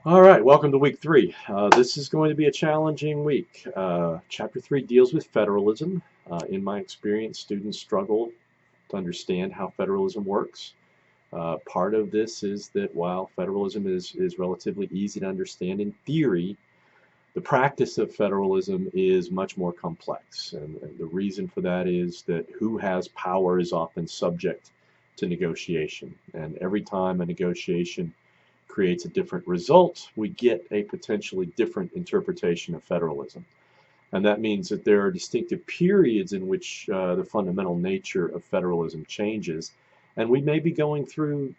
All right, welcome to week 3. This is going to be a challenging week. Chapter 3 deals with federalism. In my experience, students struggle to understand how federalism works. Part of this is that while federalism is relatively easy to understand in theory, the practice of federalism is much more complex. And the reason for that is that who has power is often subject to negotiation. And every time a negotiation creates a different result, we get a potentially different interpretation of federalism. And that means that there are distinctive periods in which the fundamental nature of federalism changes. And we may be going through,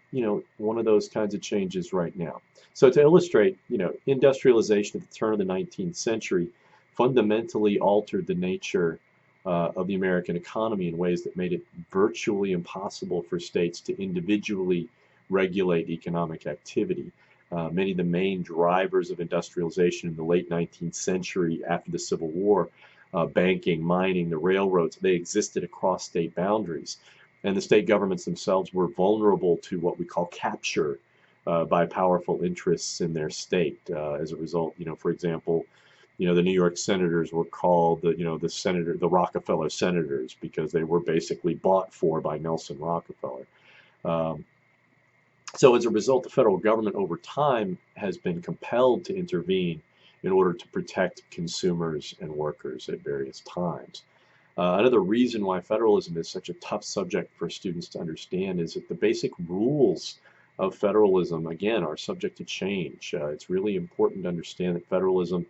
one of those kinds of changes right now. So to illustrate, industrialization at the turn of the 19th century fundamentally altered the nature of the American economy in ways that made it virtually impossible for states to individually regulate economic activity. Many of the main drivers of industrialization in the late 19th century after the Civil War, banking, mining, the railroads, they existed across state boundaries. And the state governments themselves were vulnerable to what we call capture by powerful interests in their state. As a result, for example, the New York senators were called the Rockefeller senators because they were basically bought for by Nelson Rockefeller. So as a result, the federal government over time has been compelled to intervene in order to protect consumers and workers at various times. Another reason why federalism is such a tough subject for students to understand is that the basic rules of federalism, again, are subject to change. It's really important to understand that federalism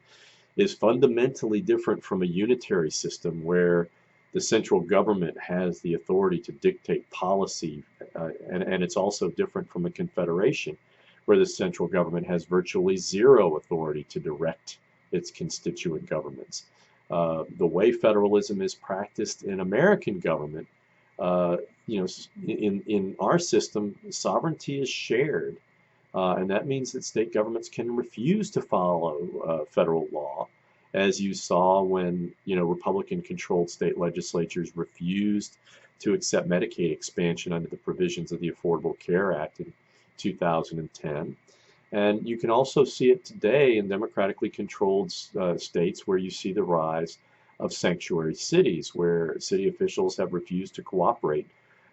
is fundamentally different from a unitary system where the central government has the authority to dictate policy, and it's also different from a confederation where the central government has virtually zero authority to direct its constituent governments. The way federalism is practiced in American government, in our system, sovereignty is shared, and that means that state governments can refuse to follow federal law, as you saw when Republican-controlled state legislatures refused to accept Medicaid expansion under the provisions of the Affordable Care Act in 2010. And you can also see it today in democratically controlled states where you see the rise of sanctuary cities, where city officials have refused to cooperate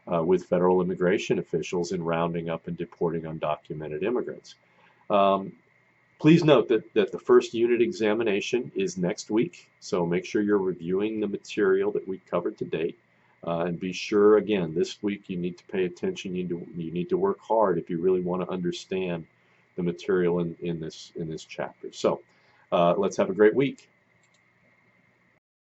with federal immigration officials in rounding up and deporting undocumented immigrants. Please note that the first unit examination is next week, so make sure you're reviewing the material that we covered to date. And be sure, again, this week you need to pay attention. You need to work hard if you really want to understand the material in this chapter. So let's have a great week.